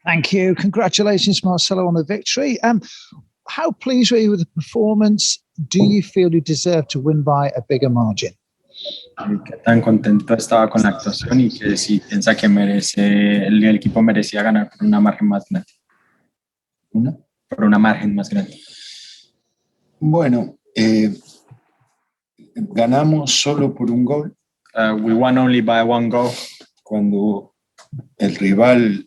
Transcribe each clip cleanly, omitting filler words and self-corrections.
Thank you. Congratulations, Marcelo, on the victory. How pleased were you with the performance? Do you feel you deserve to win by a bigger margin? ¿Qué tan contento estaba con la actuación y que si piensa que el equipo merecía ganar por una margen más grande? Por una margen más grande. Bueno, ganamos solo por un gol. We won only by one goal. Cuando el rival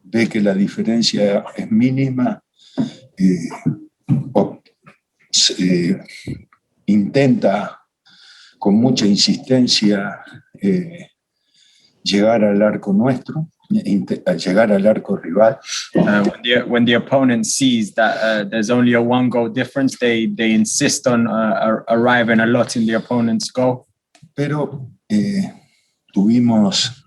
ve que la diferencia es mínima, intenta con mucha insistencia llegar al arco nuestro, llegar al arco rival. When the opponent sees that there's only a one goal difference, they insist on arriving a lot in the opponent's goal. Pero tuvimos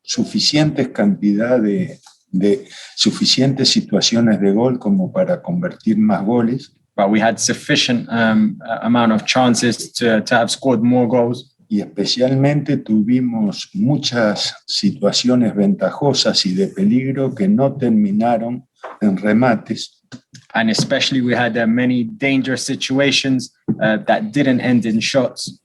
suficientes cantidad de suficientes situaciones de gol como para convertir más goles. But we had sufficient amount of chances to have scored more goals. Y especialmente tuvimos muchas situaciones ventajosas y de peligro que no terminaron en remates. And especially we had many dangerous situations that didn't end in shots.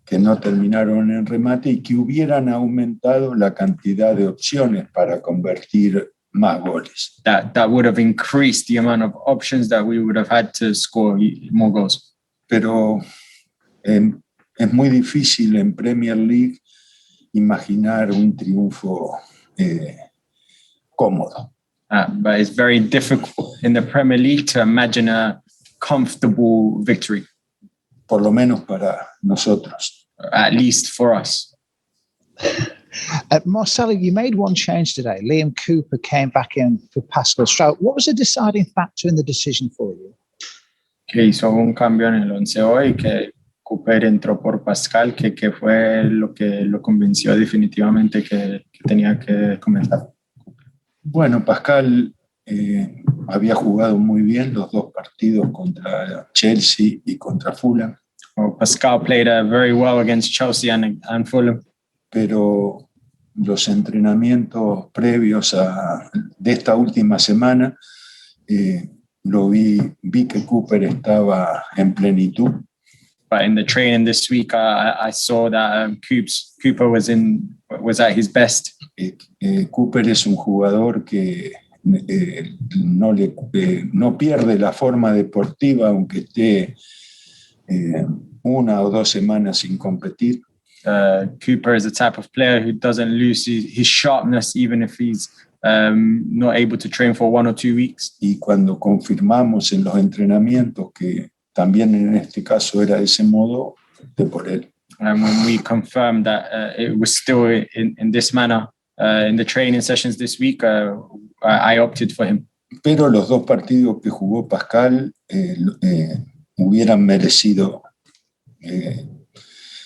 Que no terminaron en remate y que hubieran aumentado la cantidad de opciones para convertir más goles. That would have increased the amount of options that we would have had to score more goals. Pero es muy difícil en Premier League imaginar un triunfo cómodo. But it's very difficult in the Premier League to imagine a comfortable victory. Por lo menos para nosotros. At least for us. Marcelo, you made one change today. Liam Cooper came back in for Pascal Strout. What was the deciding factor in the decision for you? Que hizo un cambio en el 11 hoy, que Cooper entró por Pascal, que fue lo que lo convenció definitivamente que tenía que comenzar. Bueno, Pascal había jugado muy bien los dos partidos contra Chelsea y contra Fulham. Pascal played very well against Chelsea and Fulham. Pero los entrenamientos previos de esta última semana, vi que Cooper estaba en plenitud. But in the training this week, I saw that Cooper was at his best. Cooper es un jugador que no pierde la forma deportiva, aunque esté 1 o 2 semanas sin competir. Cooper is the type of player who doesn't lose his sharpness even if he's not able to train for 1 or 2 weeks. Y cuando confirmamos en los entrenamientos que también en este caso era de ese modo, opté por él. And when we confirmed that it was still in this manner in the training sessions this week, I opted for him. Pero los 2 partidos que jugó Pascal hubieran merecido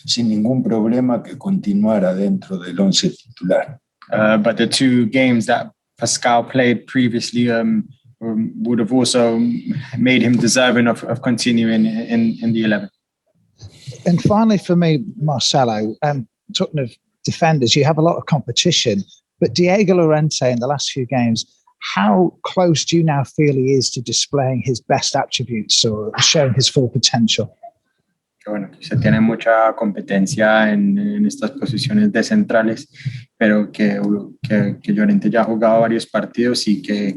sin ningún problema que continuara dentro del 11 titular. But the 2 games that Pascal played previously would have also made him deserving of continuing in the 11. And finally, for me, Marcelo, talking of defenders, you have a lot of competition, but Diego Llorente in the last few games, how close do you now feel he is to displaying his best attributes or showing his full potential? Bueno, se tiene mucha competencia en estas posiciones de centrales, pero que Llorente ya ha jugado varios partidos y que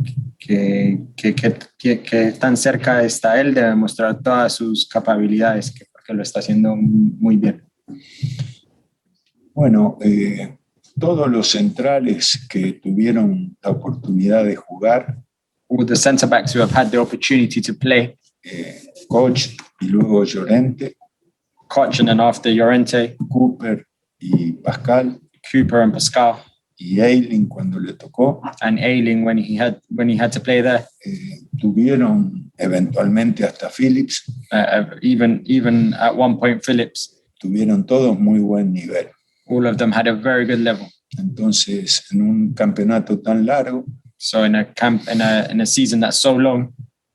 tan cerca está él de demostrar todas sus capacidades, porque lo está haciendo muy bien. Bueno, todos los centrales que tuvieron la oportunidad de jugar, all the centre backs who have had the opportunity to play, Coach y luego Llorente, Koch and then after Llorente, Cooper y Pascal, Cooper and Pascal, y Ayling cuando le tocó, and Ayling when he had to play there, tuvieron eventualmente hasta Phillips, even at one point Phillips, tuvieron todos muy buen nivel. All of them had a very good level. Entonces, en un campeonato tan largo, so in a season that's so long,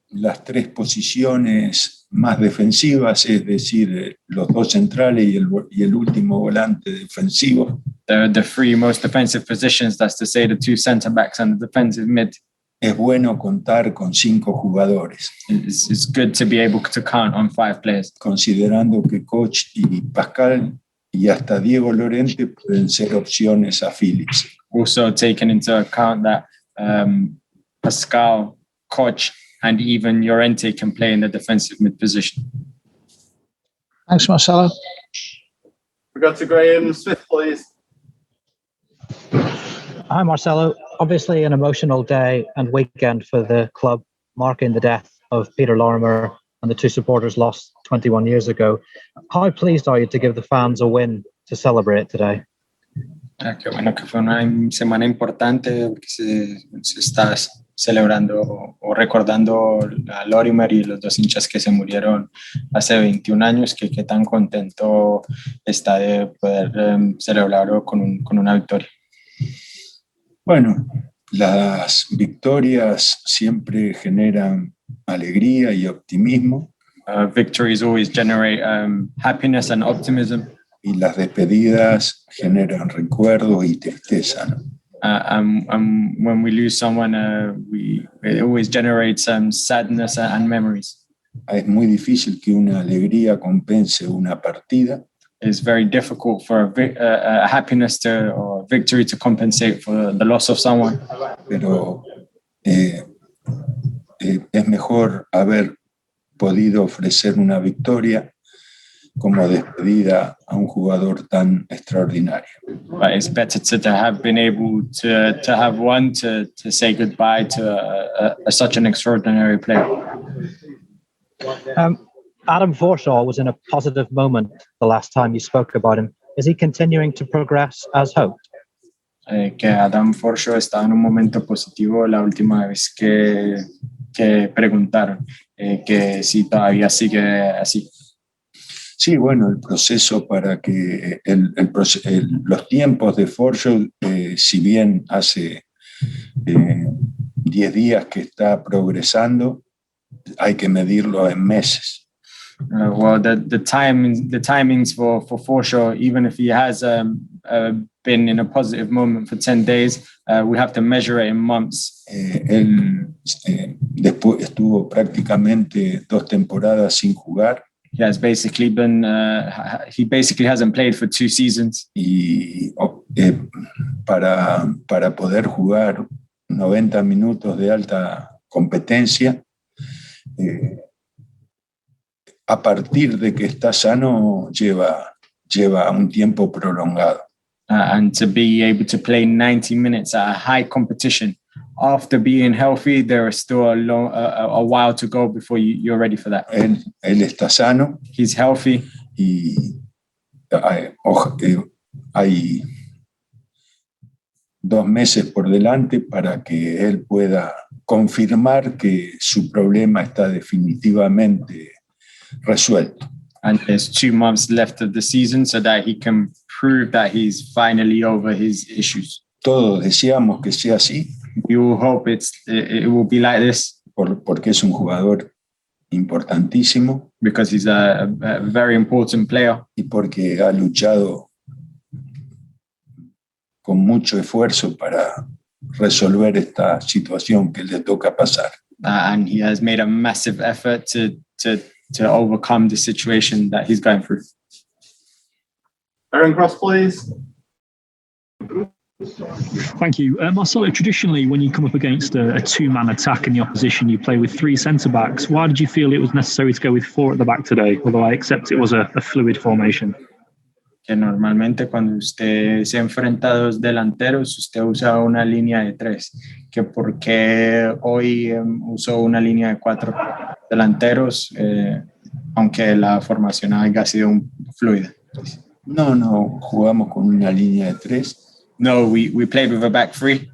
las 3 posiciones más defensivas, es decir, los 2 centrales y el último volante defensivo, the three most defensive positions, that's to say the two centre-backs and the defensive mid. Es bueno contar con 5 jugadores, It's good to be able to count on 5 players. considerando que Koch y Pascal y hasta Diego Lorente pueden ser opciones a Phillips. Also taking into account that Pascal, Koch, and even Llorente can play in the defensive mid position. Thanks, Marcelo. We got to Graham Smith, please. Hi, Marcelo. Obviously, an emotional day and weekend for the club, marking the death of Peter Lorimer and the 2 supporters lost 21 years ago. How pleased are you to give the fans a win to celebrate today? Qué bueno que fue una semana importante que se está celebrando o recordando a Lorimer y los 2 hinchas que se murieron hace 21 años. Que tan contento está de poder celebrarlo con una victoria. Bueno, las victorias siempre generan alegría y optimismo. Victories always generate happiness and optimism. Y las despedidas generan recuerdos y tristeza, ¿no? When we lose someone, it always generates sadness and memories. Es muy difícil que una alegría compense una partida. It's very difficult for a happiness or victory to compensate for the loss of someone. Pero es mejor haber podido ofrecer una victoria como despedida a un jugador tan extraordinario. But it's better to have been able to have won to say goodbye to such an extraordinary player. Adam Forshaw was in a positive moment the last time you spoke about him. Is he continuing to progress as hoped? Que Adam Forshaw estaba en un momento positivo la última vez que preguntaron, que si todavía sigue así. Sí, bueno, el proceso para que los tiempos de Forshaw, si bien hace 10 días que está progresando, hay que medirlo en meses. Well, the timings for Forshaw, even if he has been in a positive moment for 10 days, we have to measure it in months. Él después estuvo prácticamente 2 temporadas sin jugar. He basically hasn't played for 2 seasons. Y para poder jugar 90 minutos de alta competencia, a partir de que está sano, lleva un tiempo prolongado. And to be able to play 90 minutes at a high competition after being healthy, there is still a while to go before you're ready for that. Él está sano. He's healthy. Y hay 2 meses por delante para que él pueda confirmar que su problema está definitivamente resuelto. And there's 2 months left of the season so that he can prove that he's finally over his issues. Todos deseamos que sea así. We all hope it will be like this. Porque es un jugador importantísimo. Because he's a very important player. Y porque ha luchado con mucho esfuerzo para resolver esta situación que le toca pasar. And he has made a massive effort to overcome the situation that he's going through. Aaron Cross, please. Thank you. Marcelo, traditionally, when you come up against a 2-man attack in the opposition, you play with 3 centre-backs. Why did you feel it was necessary to go with 4 at the back today? Although I accept it was a fluid formation. Que normalmente cuando usted se enfrenta a 2 delanteros, usted usa una línea de 3. Que por qué hoy usó una línea de 4 delanteros, aunque la formación haya sido fluida. No, jugamos con una línea de 3. No, we played with a back 3.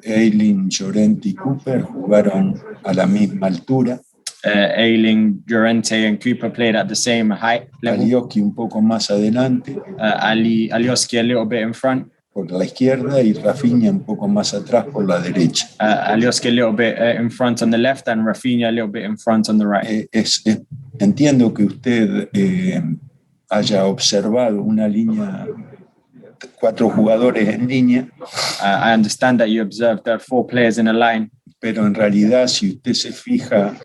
Ayling, Llorente y Cooper jugaron a la misma altura. Ayling, Llorente and Cooper played at the same height level. Alioski un poco más adelante. Alioski a little bit in front. Por la izquierda y Rafinha un poco más atrás por la derecha. Alioski a little bit in front on the left and Rafinha a little bit in front on the right. Entiendo que usted haya observado una línea 4 jugadores en línea. I understand that you observed there are 4 players in a line. Pero en realidad, si usted se fija,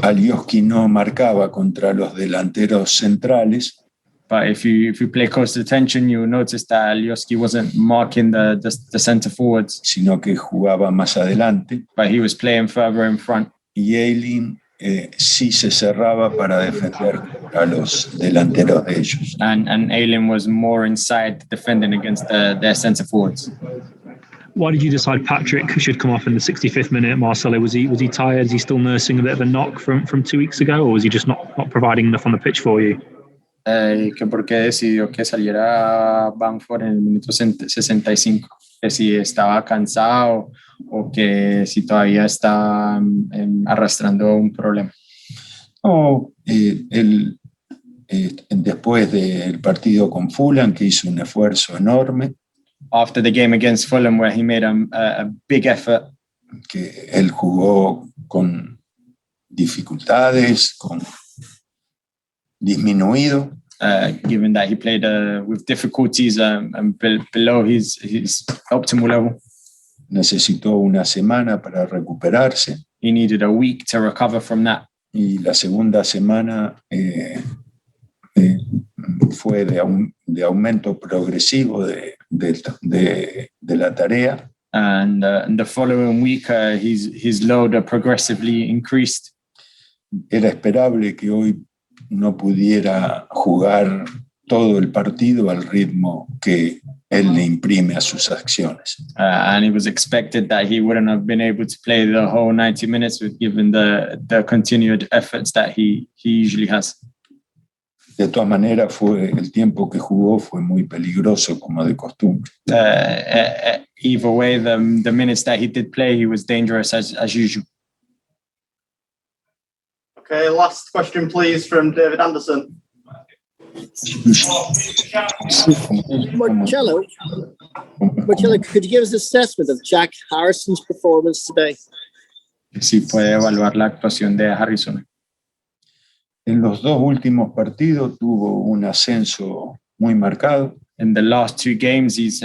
Alioski no marcaba contra los delanteros centrales. But if you play close attention, you'll notice that Alioski wasn't marking the center forwards, sino que jugaba más adelante. but he was playing further in front. Y Eileen sí se cerraba para defender a los delanteros de ellos. And Aylin was more inside defending against their center forwards. Why did you decide Patrick should come off in the 65th minute, Marcelo? Was he tired? Is he still nursing a bit of a knock from 2 weeks ago, or was he just not providing enough on the pitch for you? Que por qué decidió que saliera Bamford en el minuto 65, que si estaba cansado o que si todavía está arrastrando un problema. Él, después del partido con Fulham, que hizo un esfuerzo enorme, After the game against Fulham, where he made a big effort, que él jugó con dificultades, con disminuido, given that he played with difficulties and below his optimal level. necesitó una semana para recuperarse. He needed a week to recover from that. Y la segunda semana fue de aumento progresivo de la tarea. And the following week, his load progressively increased. Era esperable que hoy no pudiera jugar todo el partido al ritmo que él le imprime a sus acciones. And it was expected that he wouldn't have been able to play the whole 90 minutes given the continued efforts that he usually has. De todas maneras, el tiempo que jugó fue muy peligroso, como de costumbre. Either way, the minutes that he did play, he was dangerous as usual. Okay, last question, please, from David Anderson. Marcelo, could you give us an assessment of Jack Harrison's performance today? Sí, puede evaluar la actuación de Harrison. En los 2 últimos partidos tuvo un ascenso muy marcado. In the last 2 games, he's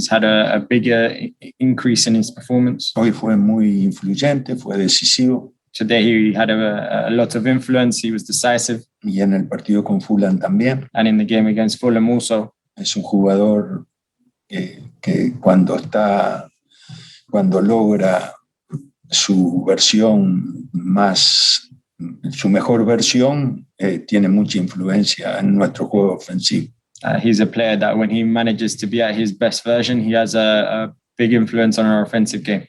had a bigger increase in his performance. Hoy fue muy influyente, fue decisivo. Today he had a lot of influence. He was decisive. Y en el partido con Fulham también. And in the game against Fulham also. Es un jugador que cuando logra su mejor versión, tiene mucha influencia en nuestro juego ofensivo. He's a player that when he manages to be at his best version, he has a big influence on our offensive game.